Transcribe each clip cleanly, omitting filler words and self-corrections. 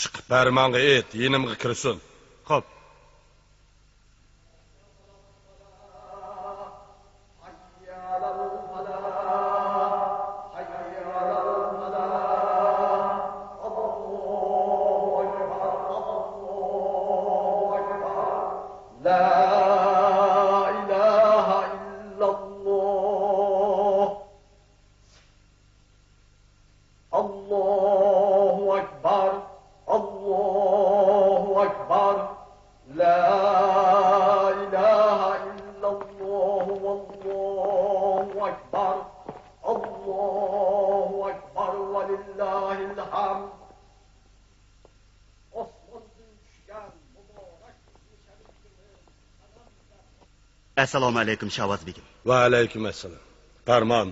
Chiqib barmonga et, yenimga kirsin. Xo'p. Assalomu alaykum Shavaz begim. Va alaykum assalom. Farmon,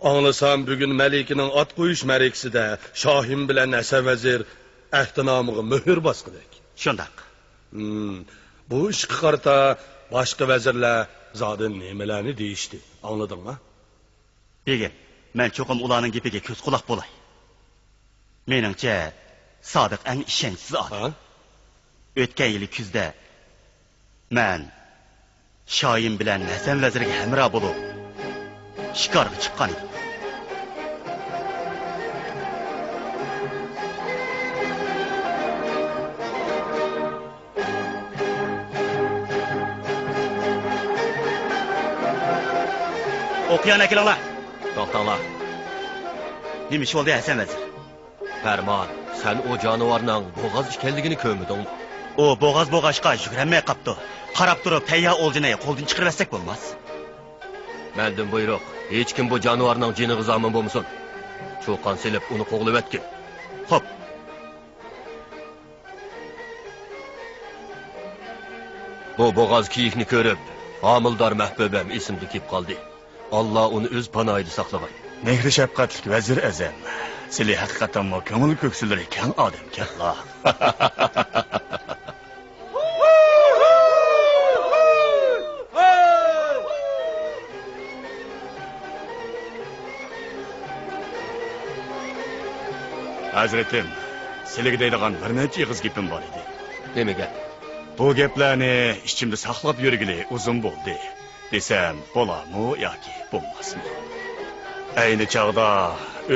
anglasam bugun Malikining ot qo'yish ma'rikasida Shohim bilan Hasan vazir ahdinomiga muhr bosqidik. Shundaq. Bu ishga qarata boshqa vazirlar zodin nimalarni deyishdi. Angladingmi? Begim, men cho'qim ularning gapiga ko'z quloq bo'lay. Meningcha, Sodiq eng ishonchsiz odam. O'tgan yil kuzda men Shoyim bilan Hasan vazirga hamroh bo'lib shikorga chiqqan edim. O'qiyan akalar. To'xtanglar. Nima ish bo'ldi Hasan vazir? Farmon, sen o jonivorning bo'g'oz ekanligini ko'rmidingmi? O bo'g'oz-bo'g'ashqa yugurmay qapti. Qarab turib tayya o'ljini qo'ldan chiqarmasak bo'lmas. Mendan buyruq, hech kim bu jonivorning jiniga zomin bo'lmasin. Cho'qon silib uni qo'g'lab o'tgin. Xo'p. Bu boğaz kiyikni ko'rib, homildor mahbubam esimda kelib qoldi. Alloh uni o'z panoyida saqlag'ay. Mehri shafqatlik vazir azam. Sizlar haqiqatan mo ko'ngil ko'ksilari kang odamkanlar. Hazratim, sizlarga deydigan bir necha ig'iz gapim bor edi. Nemaga? Bu gaplarni ichimda saqlab yurgili uzun bo'ldi. Desam, bo'larmi yoki bo'lmasmi? Ayni chog'da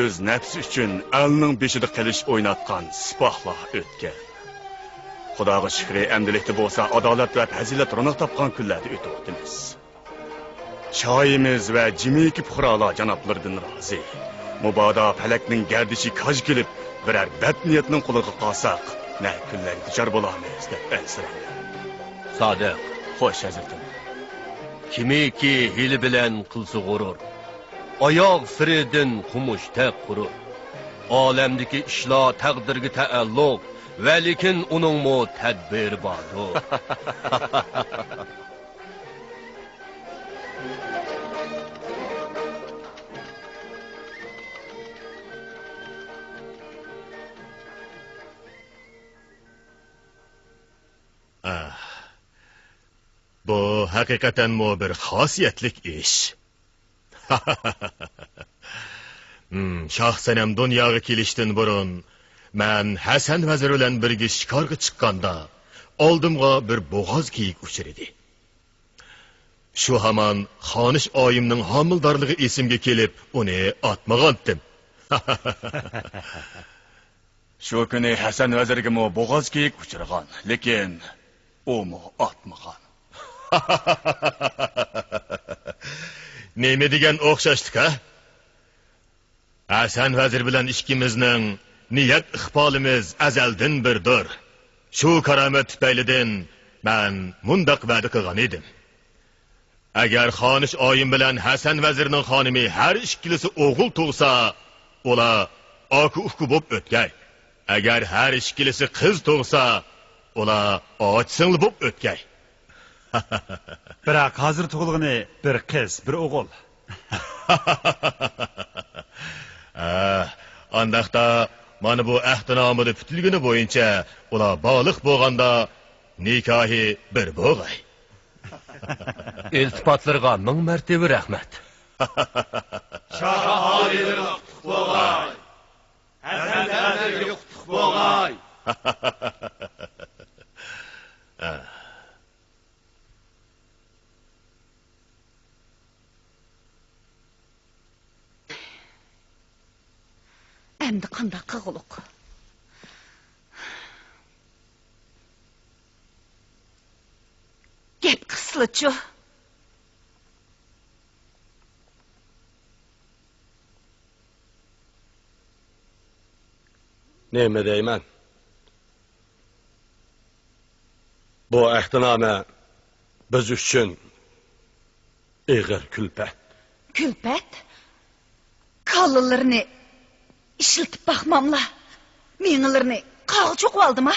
o'z nafsi uchun alning beshida qilish o'ynatgan sipohlar o'tgan. Xudoga shukr, endilikda bo'lsa adolat va fazilat ro'noq topgan kunlarda o'tyapmiz. Shoyimiz va jimiki fuqarolar janoblaridan rozi. Mubodo falakning gardishi kaj kelib, birer bad niyatning qo'liga qolsak, ne kunlarga duchor bo'lamiz deb ansirayman. Sodiq, Xo'sh, hazratim. kimiki hili bilan qilsa g'urur, oyoq siridin qumushta qurur. Olamdagi ishlar taqdirga taalluq, va lekin uning mo tadbir bordir. Bu hakikaten mu bir xosiyetlik iş. Şahsenem dunyoga kelishdan burun, men Hasan vazir bilan birga shikorga chiqqanda, oldimga bir bo'g'oz kiyik uchir edi. Shu hamon xonish oyimning homildorligi esimga kelib, uni otmagandim. Shu kuni Hasan vazirga mo bo'g'oz kiyik uchirgan, lekin u mo otmagan. Neyme degan o'xshashlik ha? Hasan vazir bilan ishkimizning niyat iqbolimiz azaldan birdir. Shu karomat tufaylidan men mundaq va'da qilgan edim. Agar xonish oyim bilan Hasan vazirning xonimi har ikkilisi o'g'il tug'sa, ular oku-uku bo'lib o'tgay. Agar har ikkilisi qiz tug'sa, ular och-singli bo'lib o'tgay. Biroq hozir tug'ilgani bir qiz, bir o'g'il. Andaqda mana bu ahdinomida putilgini bo'yicha ular baliq bo'lganda nikohi bir bo'g'ay. İltifatlarga ming martaba rahmat. Şaha halidir qutuq bo'g'ay. Hasan vazirga qutuq bo'g'ay. Endi qanday qilg'uluq? Gap qislichu. Neyme deyman? Bu ahdiname biz uchun ig'ir kulpat. Külpet? Kallılarını işiltip bakmamla. Meňilerini qağı çoqup aldım ha?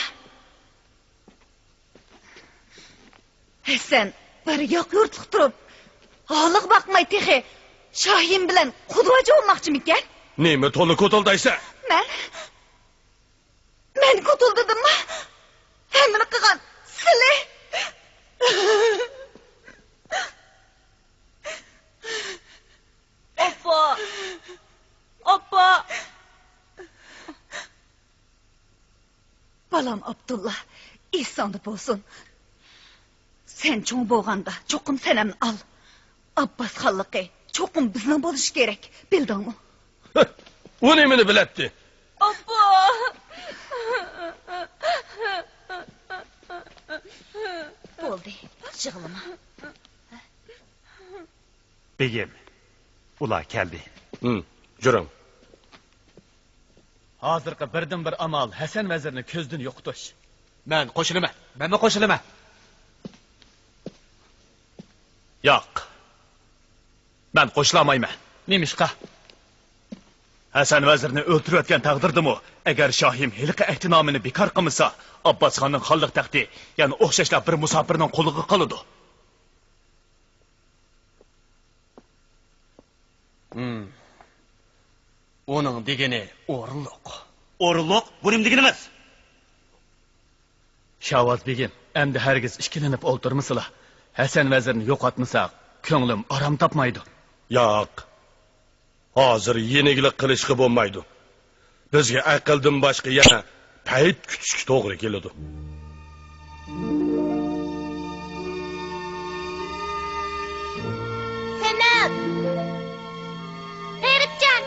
Sen bir yok yurtluq turup, ağlık bakmay tehe, Şahin bilen kuduvacı olmakçı miken? Neyme tolu kotuldaysa? Men kutuldadım mı? Hemini kıgan sile. Oppa. Balam Abdullah, ihsanlı bolsun. Sen çoğun boğanda çokum senemni al. Abbas hallıqı çokum bizden boluş gerek, bildin mi? O nemini biletti? Oppa. Oldu, jığılıma. Begim, ular keldi. Jürüm. Hozirgi birdan bir amal Hasan vazirni ko'zdan yo'qotish. Men qo'shilaman. Menmi qo'shilaman? Yo'q. Men qo'shilmayman. Nemishqa? Hasan vazirni o'ltirayotgan taqdirdimi, agar Shohim hiliqi ahtinomini bekor qilmasa, Abbosxonning xonliq taxti, ya'ni o'xshashlab bir musofirning qo'liga qoladi. Onun degeni o'rinliq. O'rinliq bu nim degani emas. Shavvoz begim, endi hargiz ishkilanib o'ltirmisizlar. Hasan vazirni yo'qotmasak, ko'nglim orom topmaydi. Yo'q. Hozir yenigilik qilishga bo'lmaydi. Bizga aqldan boshqa yana payt kutishga to'g'ri keladi. Senat! G'ayratjon!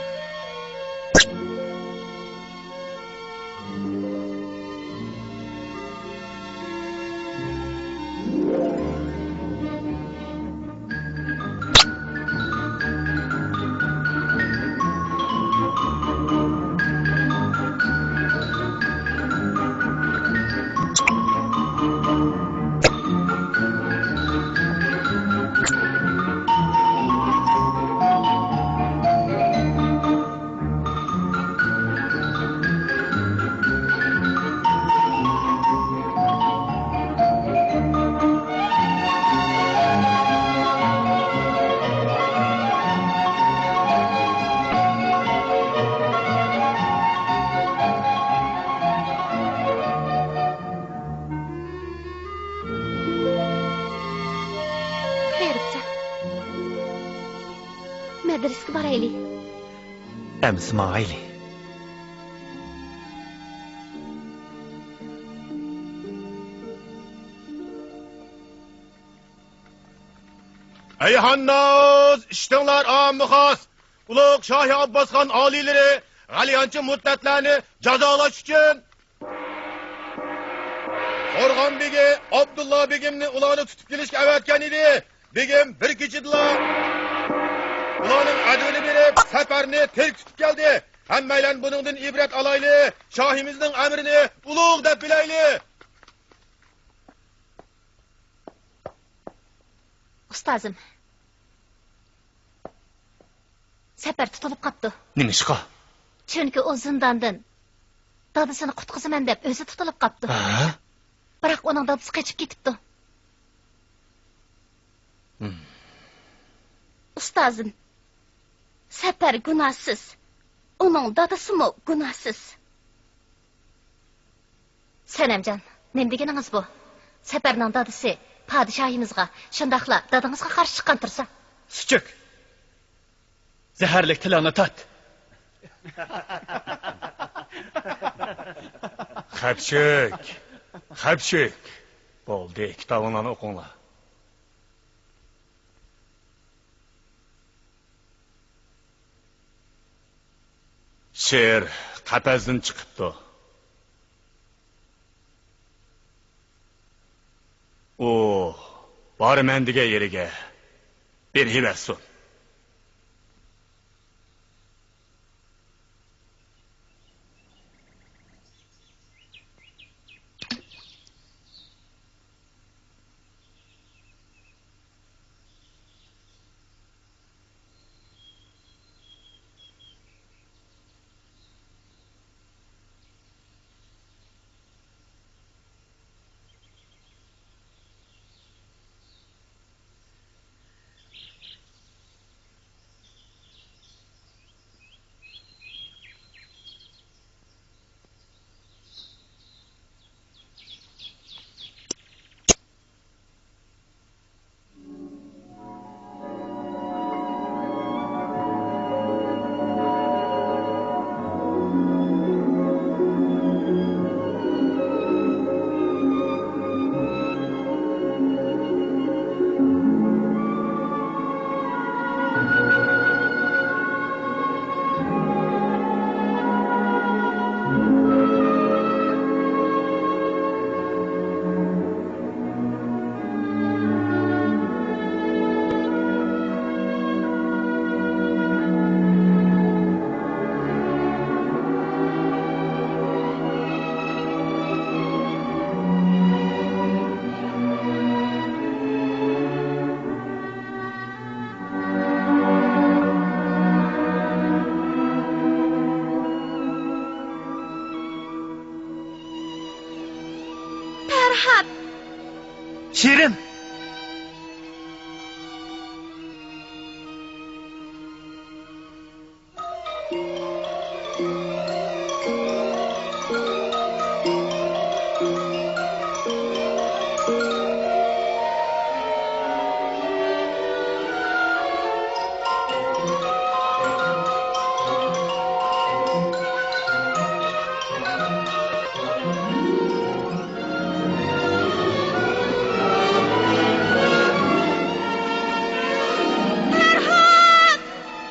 Madrasaga boraylik. Emsmayli. Ey Hannaz, iştinlar amı xas. Ulug' Shohi Abbosxon oliylari g'alyanchi muddatlarni jazolash uchun Qo'rg'on begi Abdullah begimni ularni tutib kelishga avatgan edi. Begim bir kechidala ularning adini berib, safarni terk tutib keldi. Hammaylar buningdan ibrat olayli, shohimizning amrini ulug' deb bilayli. Ustozim. Safar tutilib qopti. Nima ishqa? Chunki u zindondan dadasini qutqizaman deb o'zi tutilib qopti. Biroq uning dadasi qochib ketibdi. Ustozim. Safar gunohsiz. Uning dadasimi gunohsiz. Sanamjon, nima deganingiz bu? Safarning dadasi podshohimizga, shundoqla dadangizga qarshi chiqqan tursa. Suchuk. Zaharlik tilini tat. Xapchik. Bo'ldi, kitobini o'qinglar. Sher qapazdan chiqibdi. O, barmendiga yeriga bir hilasun. Şirin!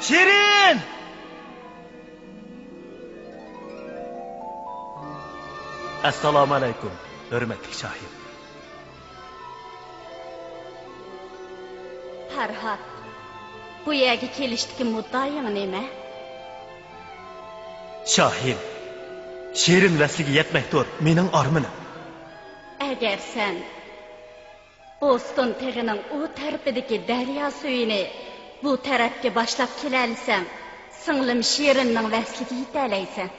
Şirin! Assalomu alaykum, hurmatli Shohim. Farhod, bu yerga kelishdiki muddaoing nima? Shohim, Şirin vasliga yetmakdir mening armanim. Agar sen Boston teg'ining u tarafidagi daryo suyini bu tarafga boshlab kelalisan, singlim Shirinning vasliga yetalaysan.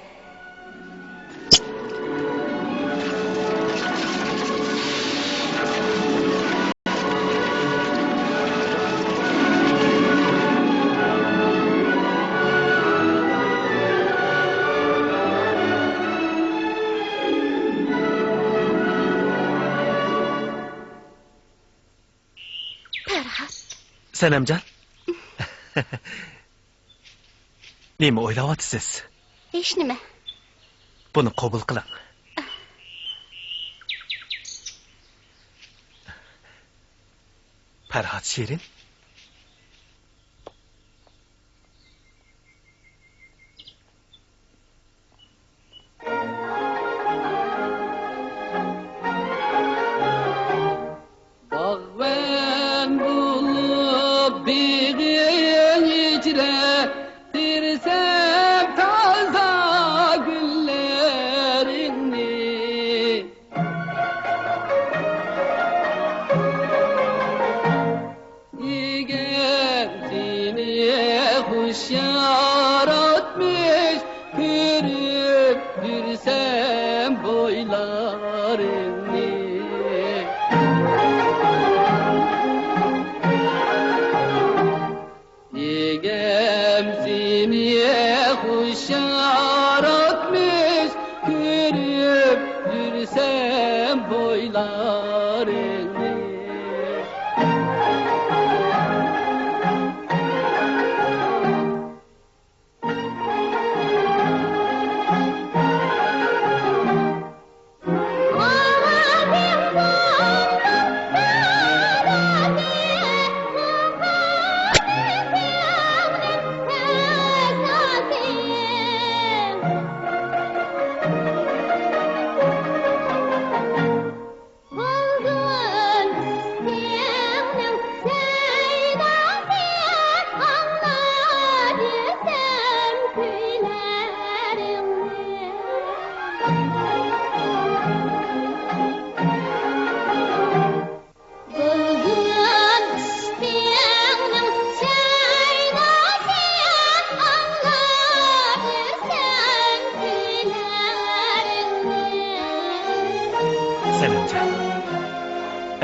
Senemcan. Nima o'ylayapsiz? Hech nima. Buni qabul qiling. Farhod Shirin.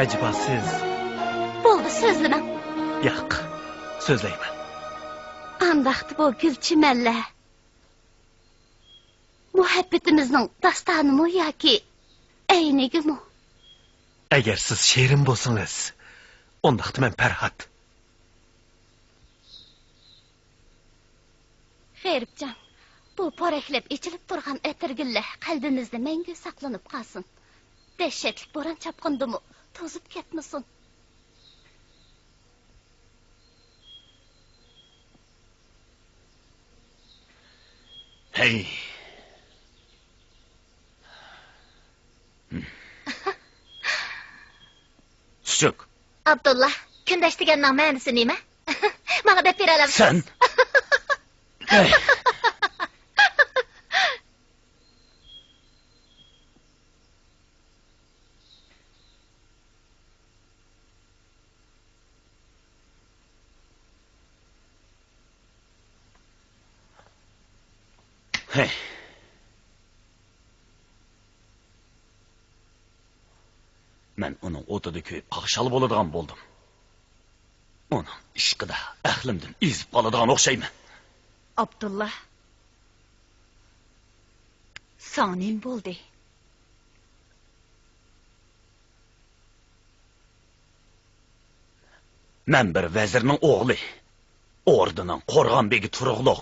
Acaba siz... Bo'ldi, so'zlamang. Yo'q, so'zlayman. Andaqdi bu gulchimanlar. Muhabbatimizning dastonimi yoki aynigimi? Agar siz Shirin bo'lsangiz, undaqdi men Farhod. Xeyribjon, bu poraklab ichilib turgan atirgullar qalbimizda mangu saqlanib qolsin. Dehshatli bo'ron chapqindimi? To'zib ketmasin. Hey. Sucuk. Abdullah, kundash deganning ma'nosi nima? Menga deb bera olamsiz? Sen. Hey. Hey. Men Men uning o'tida kuyib qaqshal bo'ladigan bo'ldim. Uning ishqida ahlimdan ezib qoladigan o'xshayman. Abdulla. Sanim bo'ldi. Men bir vazirning o'g'li. Ordining qo'rg'on begi Turug'liq.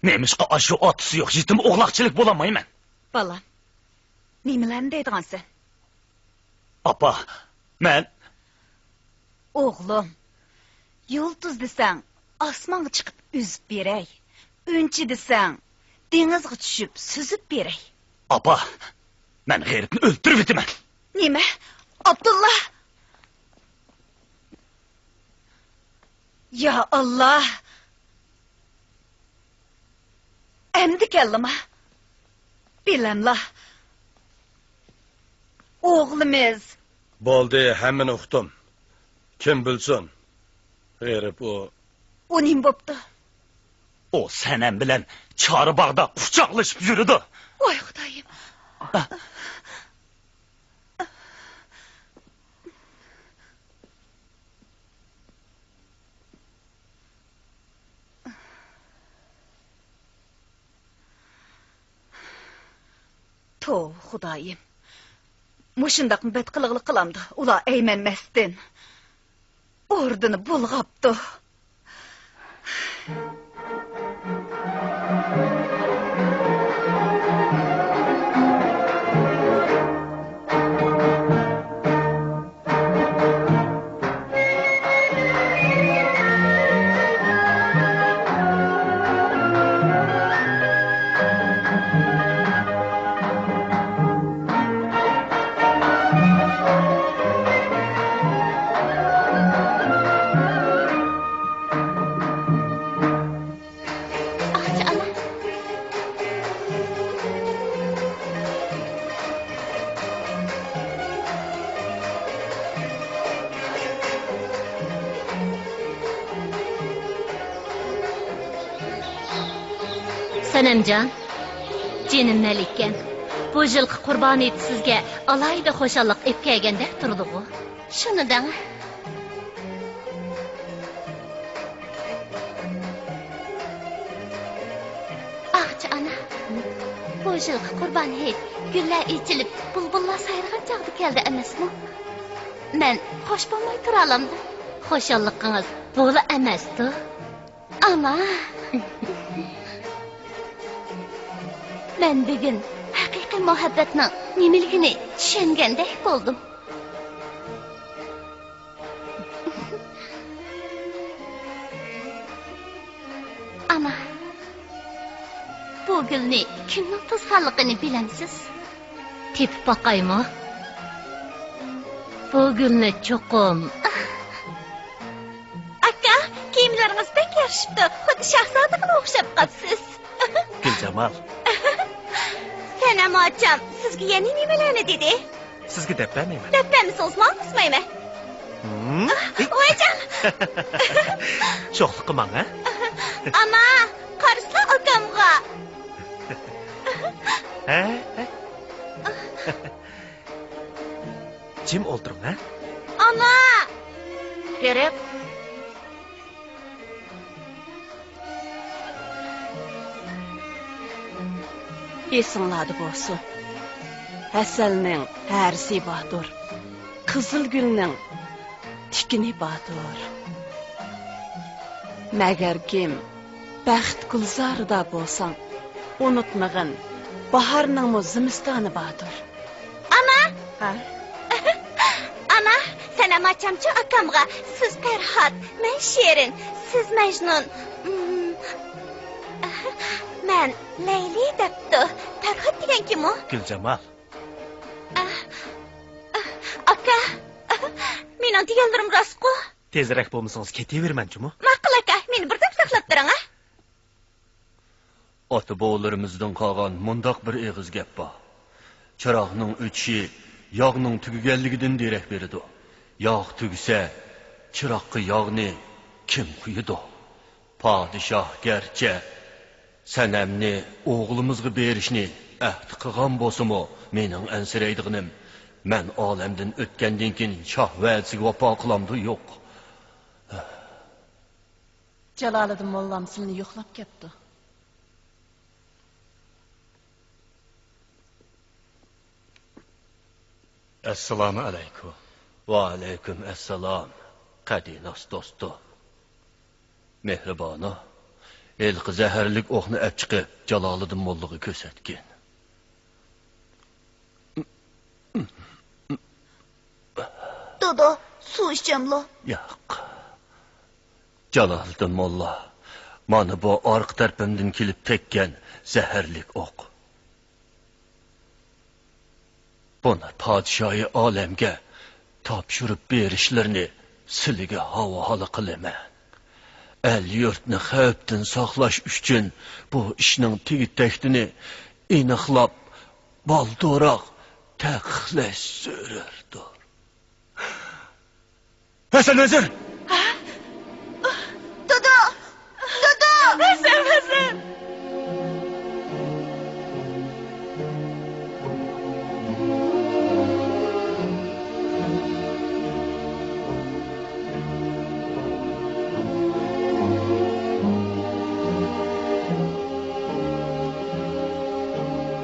Nemishqa ashu otisi yo'q, yetim o'g'loqchilik bo'lamayman. Balam. Nimalarni deydigansan? Apa, men O'g'lim. Yulduz desang, osmonga chiqib uzib beray. Unchi desang, dengizga tushib suzib beray. Apa, men g'eyribni o'ldirib etaman. Nima? Abdulla. Ya Allah. Endi kellima. Bilemla. O'g'limiz. Bo'ldi, hammani uqdim. Kim bilsin? G'erib o. O nim bo'pti? O senem bilen çağrı bağda kucaklaşıp yürüdü. Voy Xudoyim. To Xudoyim. Mushundaq bet qiliqli qilamdi. Ular aymanmasdan. Ordini bulg'apti. Sanamjon, jinim Malikan, bu yilqi qurbon eti sizga alayda xo'shalliq ep kelgandek turdi-ku. Shuni dang. Ahchi ana, bu yilqi qurbon et gullar echilib, bulbullar sayrg'an chog'da keldi emasmi? Men xo'sh bo'lmay tura olamdi. Xo'shalliqingiz bo'la emasdi. Ama ben bugün haqiqiy muhabbatning nimaligini tushungandek bo'ldim. Ana, bu gulni kimning tuzganligini bilamsiz? Tepib boqaymi? Bu gulni cho'qim. Aka, kiyimlaringiz pek yarashibdi. Xuddi shahzodaga o'xshab qolibsiz. Guljamal. Sanam ocham, sizga yana nimalarni dedi? Sizga deb bermayman. Deb bermisiz, ma'qulmaymi? Voyjon. Sho'xlik qilmang, ha? Ama, qarasla akamga. Ha? Jim o'ltiring, ha? Ana! Kerak. Esinglarda bo'lsin. Hasalning harisi botur. Qizil gulning tikini botur. Magar kim baxt gulzorida bo'lsang, unutmag'in bahorning zimistoni botur. Ana! Ha? Ana, sanam ochamchi akamga siz Farhod, men Shirin, siz Majnun. Men Leyli debdi. Farhod degan kim o? Guljamal. Aka, mening deganlarim rostku. Tezroq bo'lmasangiz ketavermanchimi? Ma'qul aka, meni birdan saqlab turing, ha? Ota boğlarimizdan qolgan mundaq bir eg'iz gap bor. Chiroqning o'chishi yog'ning tugaganligidan derak beradi. Yog' tugsa, chiroqqa yog'ni kim quyidi? Podshoh garchi sanamni o'g'limizga berishni ahd qilgan bo'lsa-mu, mening ansiraydiganim men olamdan o'tgandan keyin shoh va'dasiga vafo qilamdi yo'q. Jaloliddin mollam sizni yo'qlab ketdi. Assalomu alaykum. Va alaykum assalom. Qadinos do'stim. Mehribona. Elqi zaharlik o'qni olib chiqib Jaloliddin mollaga ko'rsatgan. Dodo, suv ichamlo. Yo'q. Jaloliddin molla, mana bu orqa tarafimdan kelib tekkan zaharlik o'q. Buni podshoyi olamga topshirib berishlarini sizga havola qilaman. El yurtni xavfdan saqlash uchun bu ishning tegi-taktini aniqlab balduroq taqiqlash zarurdir. Hasan Vezir! Dodo! Dodo! Hasan!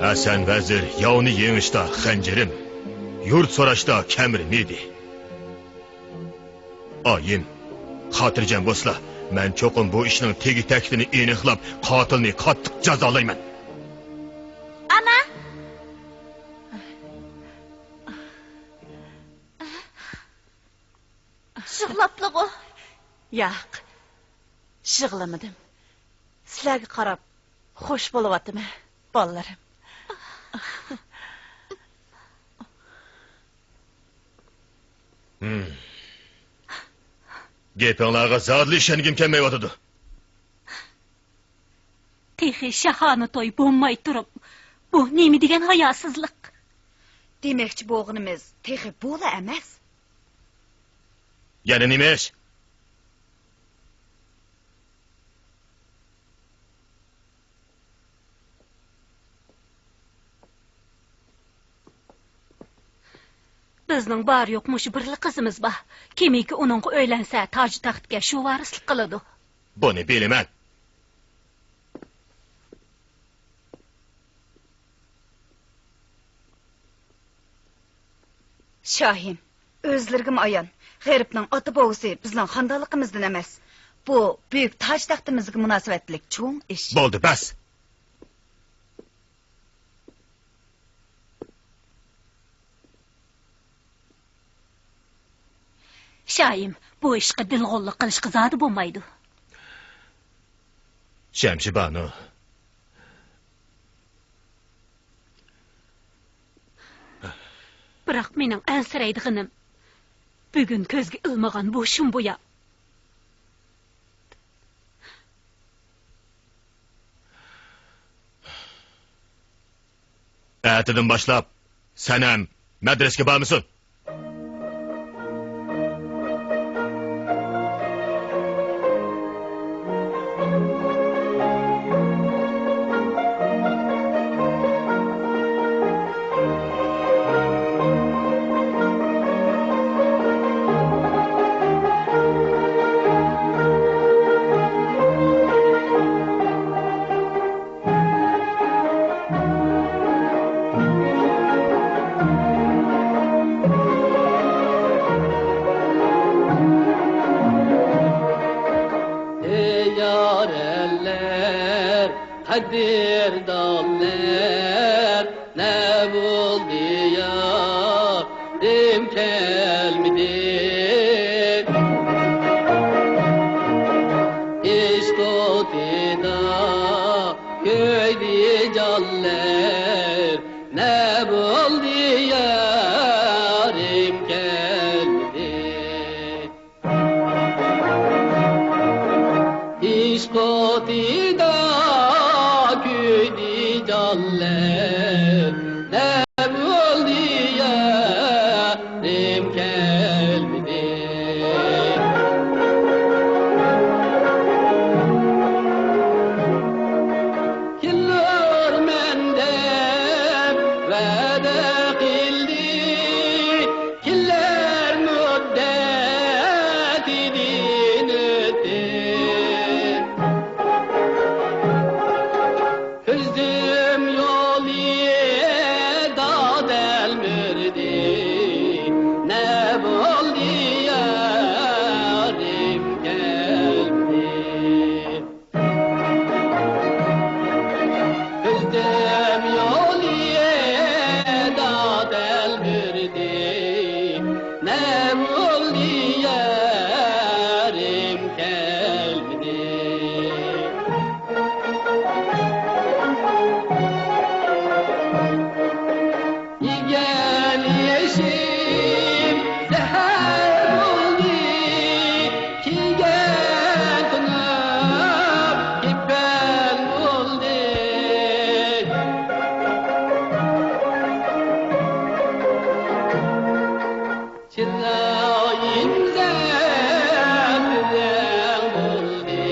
Hasan Vezir yovni yengishda xanjirim, yurt so'rashda kamrim edi. Oyim, xotirjam bo'lsizlar. Men cho'qim bu ishning tegi-taktini aniqlab, qotilni qattiq jazolayman. Ana! Shig'lablig'i? Yo'q. Shig'lamadim. Sizlarga qarab xush bo'lyaptimi, bolalarim? Gapinglarga zodli ishongim kelmayotdi. Texi shahani to'y bo'lmay turib, bu nima degan hayosizlik? Demakchi bo'g'inimiz texi bo'la emas. Yana nima ish? Bizning bor yo'q mush birli qizimiz bor. Kimiki uning o'ylansa, toj taxtga shu varislik qiladi. Buni bilaman. Shohim, o'zlirgim ayon. G'aribning ota bovusi bizning xondoligimizdan emas. Bu buyuk toj taxtimizga munosabatlik cho'ng ish. Bo'ldi, bas. Shohim, bu ishga dilg'onlik qilishga zodi bo'lmaydi. Shamshibanu. Biroq mening ansiraydiganim bugun ko'zga ilmagan bu shumbuya. Ertadan boshlab sen ham madrasaga bormisan? Qadrdonlar ne buldu ya dim kelmedi İşkotida köydi canlar ne buldu ya dim gelmedi İşkotida ne buldu yarim gelmedi Yıllar mende vade kıldı Çırağımda bilen buldu,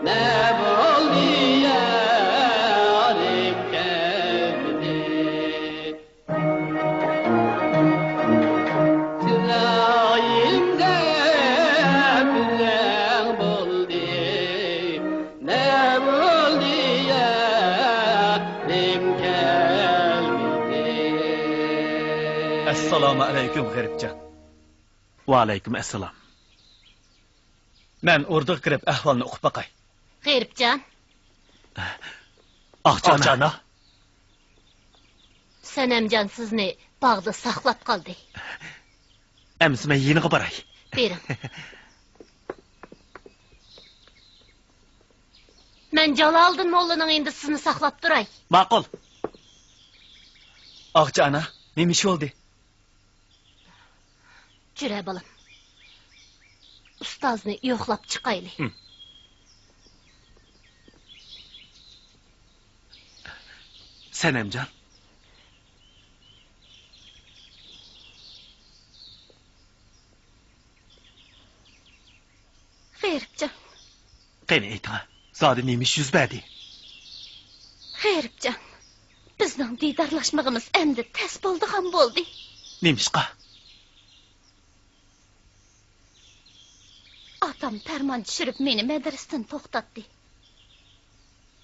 ne buldu yarim geldi. Çırağımda bilen buldu, ne buldu yarim geldi. Assalomu alaykum G'aribjon. Va alaykum assalom. Men o'rdiga kirib ahvolni o'qib boqay. G'eribjon, Oqchana. Sanamjon sizni bog'da saqlab qoldi. Ems men yeniga boray. Bering. Men Jaloliddin mollaning endi sizni saqlab turay. Ma'qul. Oqchana, nima ish bo'ldi? Jura bolam. Ustozni yo'qlab chiqaylik. Sanamjon. G'eribjon, Qani aytma. Zodi nima ish yuz berdi? G'eribjon. Bizning diydorlashmag'imiz endi tas bo'ldi ham bo'ldi. Nima ishqa? Atam farmon tushirib meni madrasadan to'xtatdi.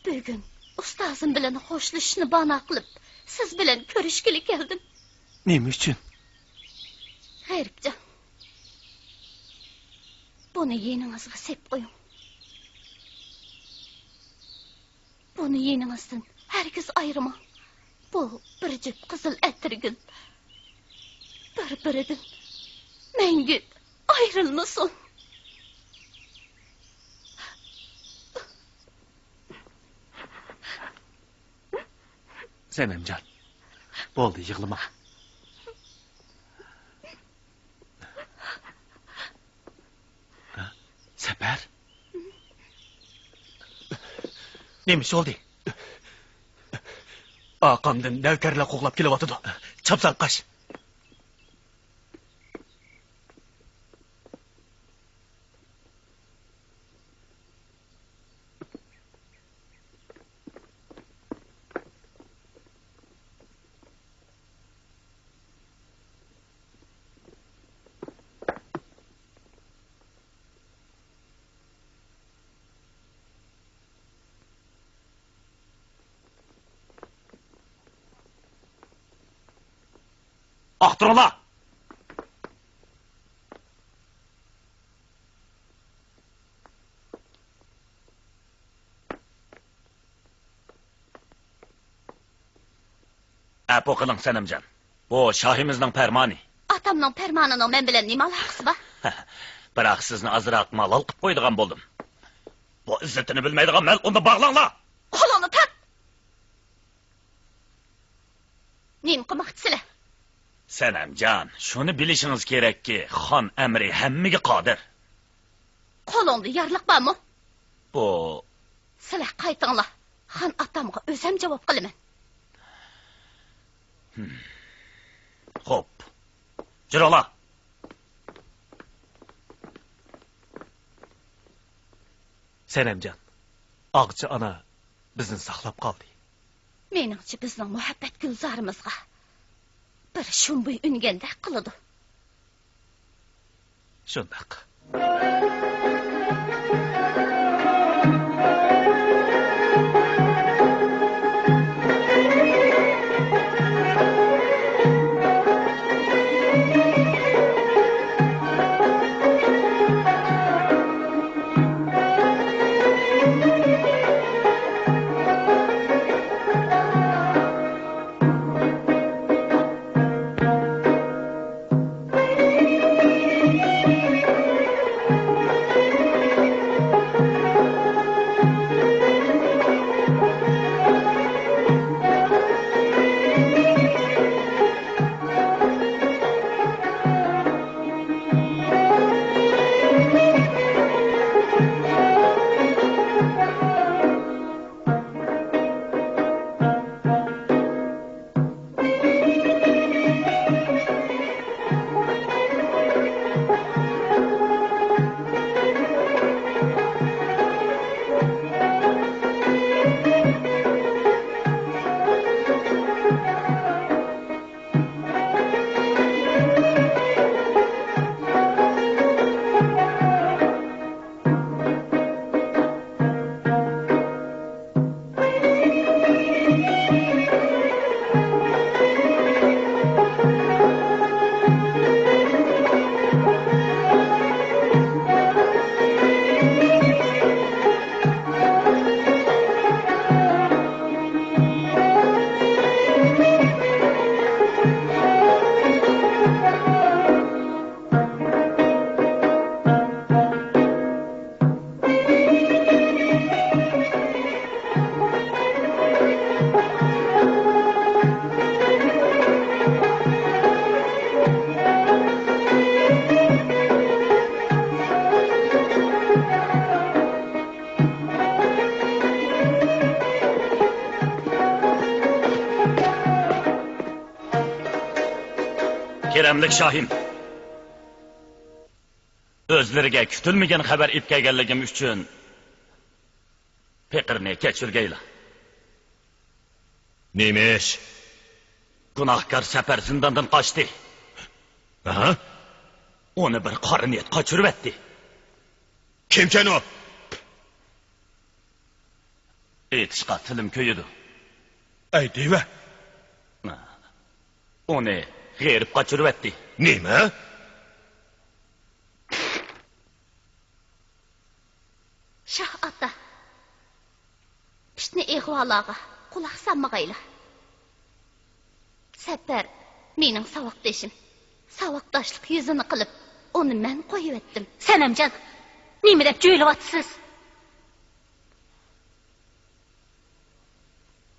Bugun ustozim bilan xo'shlashishni bana qilib, siz bilan ko'rishgili keldim. Nima uchun? G'eribjon. Buni yeningizga sep qo'ying. Buni yeningizdan hargiz ayirmang. Bu bir jup qizil atirgul. Bir-biridan mangu ayrilmasin. Sanamjon. Bo'ldi, yig'lama. Sapar. Nima ish bo'ldi? Aqamdan navkarlar qo'g'lab kelyotdi. Chapsan qash. Aqtiringlar. Apo qiling Sanamjon. Bu shohimizning farmoni. Atamning farmonining men bilan nima aloqasi bor? Biroq sizni azroq malol qilib qo'ydigan bo'ldim. Bu izzatini bilmaydigan mal unda bog'langlar. Qo'lini tut. Nima qilmoqchisizlar? Sanamjon, shuni bilishingiz kerakki, xon amri hammaga qodir. Qo'lingda yarliq bormi? Bu Sizlar qaytinglar. Xon atamga o'zim javob qilaman. Xo'p. Jirola. Sanamjon. Og'chi ona bizni saqlab qoldi. Meningcha bizning muhabbat gulzorimizga bir shumbuy unganda qiladi. Shundoq. Keremlik Şahim. Özleriga kutilmagan xabar ip kelganligim uchun Pekirni kechirgaylar. Neymiş? Gunohkor Sapar zindondan qochdi. Aha. Onu bir qora niyat qochirib etdi. Kimken o? Aytishqa tilim ko'yidi. Ay deyve. Onu g'erib qochirib etdi. Neyme? Şah ata. Pişni ehvalağa kulaq sanmagayla. Sapar mening savoqdashim. Savoqdashlik yuzini qilib, onu men qo'yib etdim. Sanamjon, nima deb jo'ylayapsiz?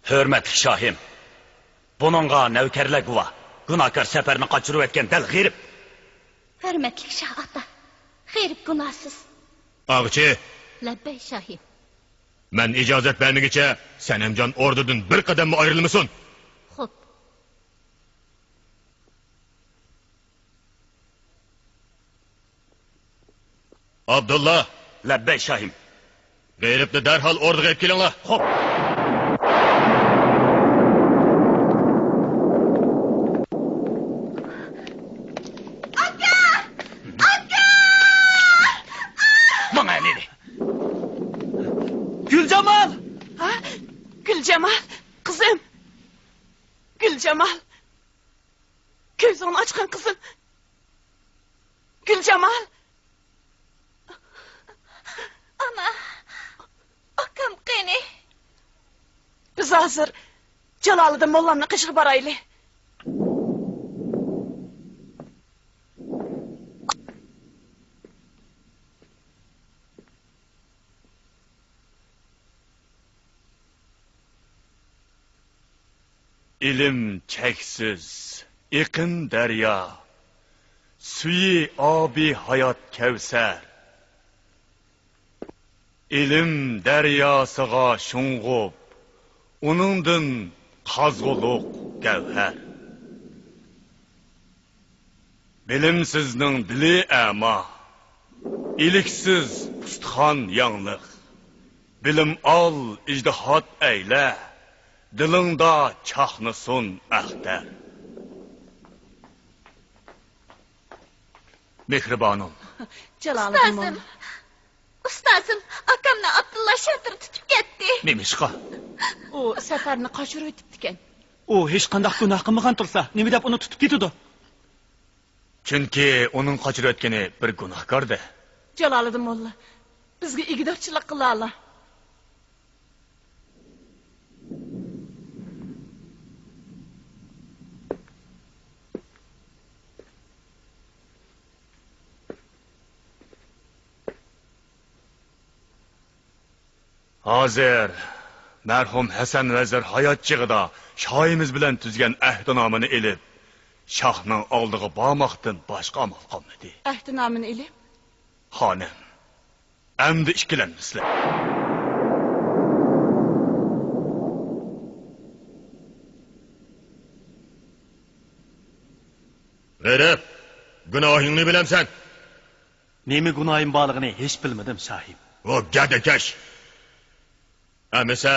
Hürmetli Şahim. Bununla navkarlar guvoh. Gunohkor Saparni qochirib etgan dal g'erib. Hürmetli Şah ata. G'erib gunohsiz. Ağçı, Labbay Şahim. ben icazet vermegiçe Senemcan ordudan bir kadem mi ayrılmışsın? Xo'p. Abdullah, Labbay Şahim. gayripni derhal orduga ep kelinglar. Xo'p. Bana ne? Gülcemal! Ha? Gülcemal, kızım. Gülcemal. Gözünü açkan kızım. Gülcemal. Ana, akam qani. Biz hazır Jaloliddin mollamni qishib borayli. İlim cheksiz, iqin daryo, suyi abi hayot kevser. İlim daryosiga sho'ng'ib, uningdan qazg'uluq gavhar. Bilimsizning dili ama, iliksiz ustixon yangliq. Bilim al, ijtihod eyle. Dilingda chaqnasin axtar. Mehribonim. Jaloliddin molla. Ustozim, akamni Abdulla Shatir tutib ketdi. Nemishqa? U Safarni qochirib o'tibdi ekan. U hech qanday gunoh qilmagan tursa, nima deb uni tutib ketdi? Chunki uning qochirib o'tgani bir gunohkorda. Jaloliddin molla, bizga igidorchilik qila ola. Hozir merhum Hasan Vezir hayot chig'ida shoyimiz bilan tuzgan ahdnomini elib, shohning oldiga bormoqdan boshqa amal qolmadi. Ahdnomini ilib? Xonim, endi ikkilanmaslar. G'erib, gunohingni bilamsan. Nemi gunohim borligini hech bilmadim, Shahim. O gadakash. Amisa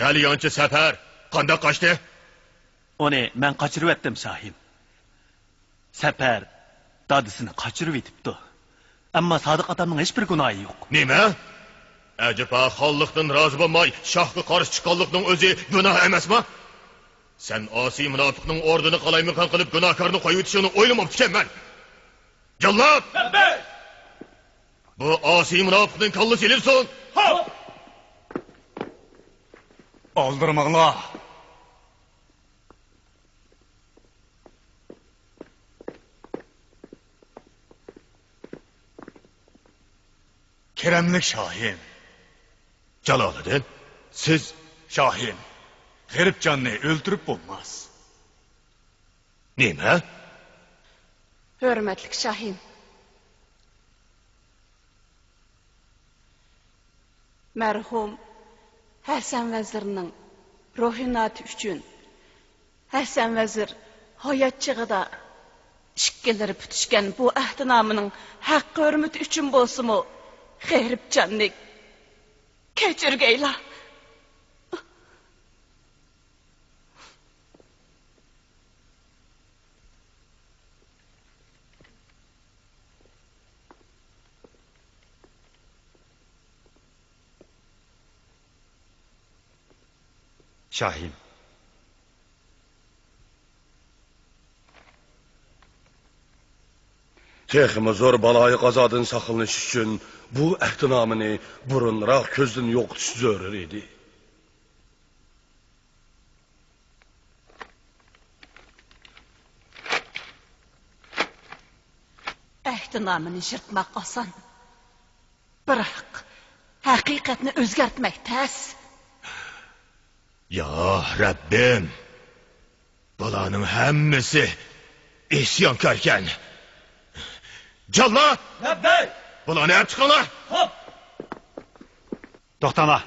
G'aliyonchi Sapar qanday qochdi? Uni men qochirib etdim, Shahim. Sapar dadisini qochirib etibdi. Ammo Sodiq otamning hech bir gunohi yo'q. Nima? Ajaba xonlikdan rozi bo'lmay shohga qarshi chiqqanlikning o'zi gunoh emasmi? Sen osiy munofiqning ordini qalaymiqon qilib gunohkorni qo'yib o'tishini o'ylamabdi-kanman. Jallod! Bu osiy munofiqning kallasi ilinsin. Hop! Aldırmaqlar. Keremlik Şahim. Jaloliddin, Siz Şahim. G'eribjonni o'ldirib bo'lmas. nima? Hürmetli Şahim. Merhum Hasan Vezir'nin ruhinati üçün Hasan Vezir hayat çığıda İşkeleri pütüşken bu ahdinamının hakkı hürmeti üçün bolsumu G'ribcanlik keçirgeyla. Şahim. Texmi zor balayı qazadan saqlanish uchun bu ahtinomini burunroq ko'zdan yo'qotish zarur edi. Ahtinomini yirtmak oson. Biroq haqiqatni o'zgartmak tas. Ya Rabbim, bularning hammasi isyonkorkan. Jallo! Labbay! Bularni olib chiqinglar. Hop! To'xtama.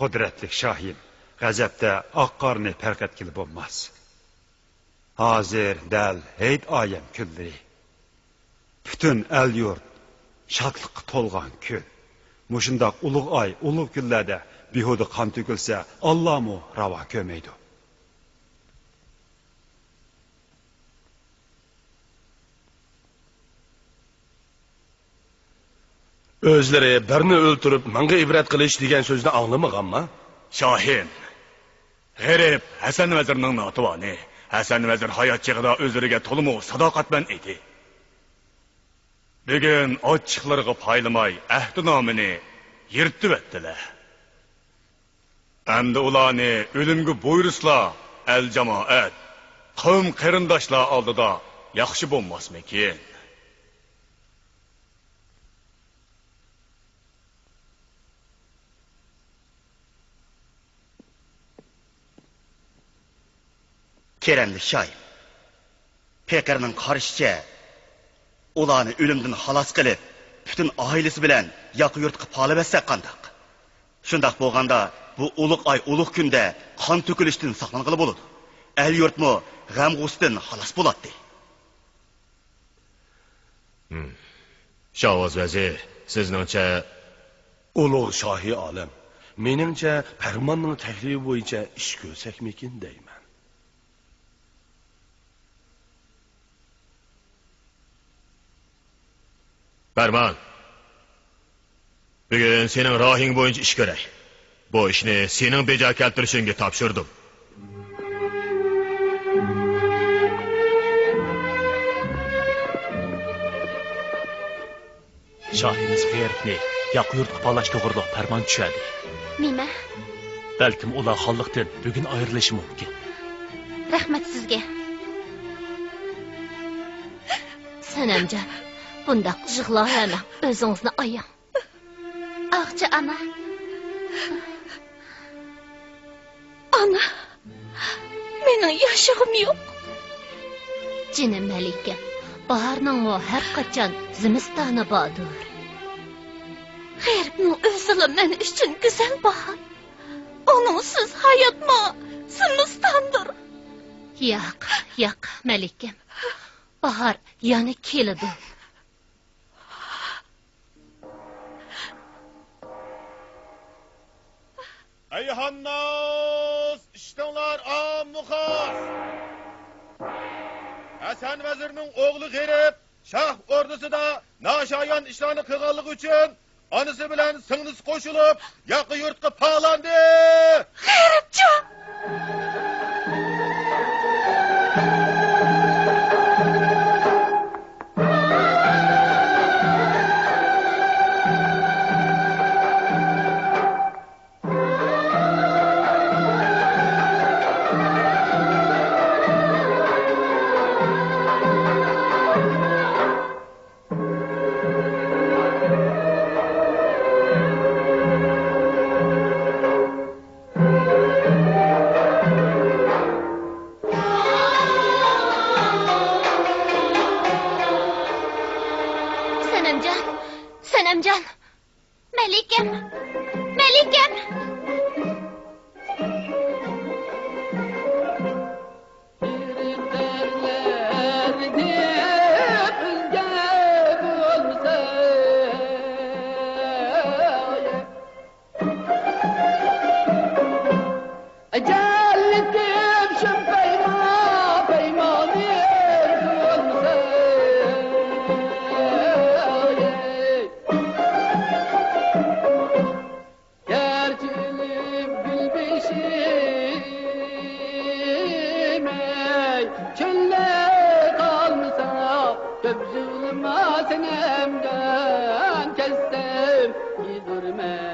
Qudratli Shohim, g'azabda oq qorni farq etgili bo'lmas. Hozir dal hayit oyam kunlari. Butun el yurt shodlikqa to'lgan kun. Mushundoq ulug' oy, ulug' kunlarda behuda qon to'kilsa, Allohmu ravo ko'maydi. O'zlari birini o'ltirib, menga ibrat qilish degan so'zni anglamaganmi? Shohim. G'arib Hasan vazirning notivoni. Hasan vazir hayot chig'ida o'zlariga to'liq sadoqatman edi. Bugun ochiqlarga paylamay ahdinomini yirtib etdilar. Endi ularni o'limga buyurslar, el jamoat, qavm qarindoshlar oldida yaxshi bo'lmasmikin? Kerenli Shohim. Pekarning qarashicha ularni o'limdan xalos qilib, butun oilasi bilan yoq yurtga polib etsak qandoq? Shundoq bo'lganda, bu ulug' oy, ulug' kunda qon to'kilishdan saqlanqili bo'ladi. El yurtmi g'am-g'usdan xalos bo'ladi. Shavvoz vazir, sizningcha Ulug' shohi olim. Meningcha farmonning taklifi bo'yicha ish ko'rsakmikin deyman. Barman. Bugun sening rohing bo'yicha ish kerak. Bu ishni sening bejo keltirishingga topshirdim. Shohimiz g'erbni yoq yurtga palash to'g'riliq farmon tushadi. Nima? Balkim ular xonliqdan bugun ayrilishi mumkin. Rahmat sizga. Sanamjon, bundaq yig'lama, o'zingizni oying. Ağca ana. Ana, mening yashig'im yo'q. Jinim Malika, baharning o har qachon zimistoni bordir. G'erbning o'zila men uchun go'zal bahor. Onunsiz hayotmi zimistondir. Yo'q, Malikam. Bahar yana keladi. Ayhannas, ishtinglar ammuxas. Hasan vazirning o'g'li G'erib Shah ordusida nashoyon ishlarni qilganligi uchun onasi bilan singlisi qo'shilib, yoqi yurtga pog'landi. G'eribjon! Sanamjon, Malikam. zulmatın emden kestim gidurme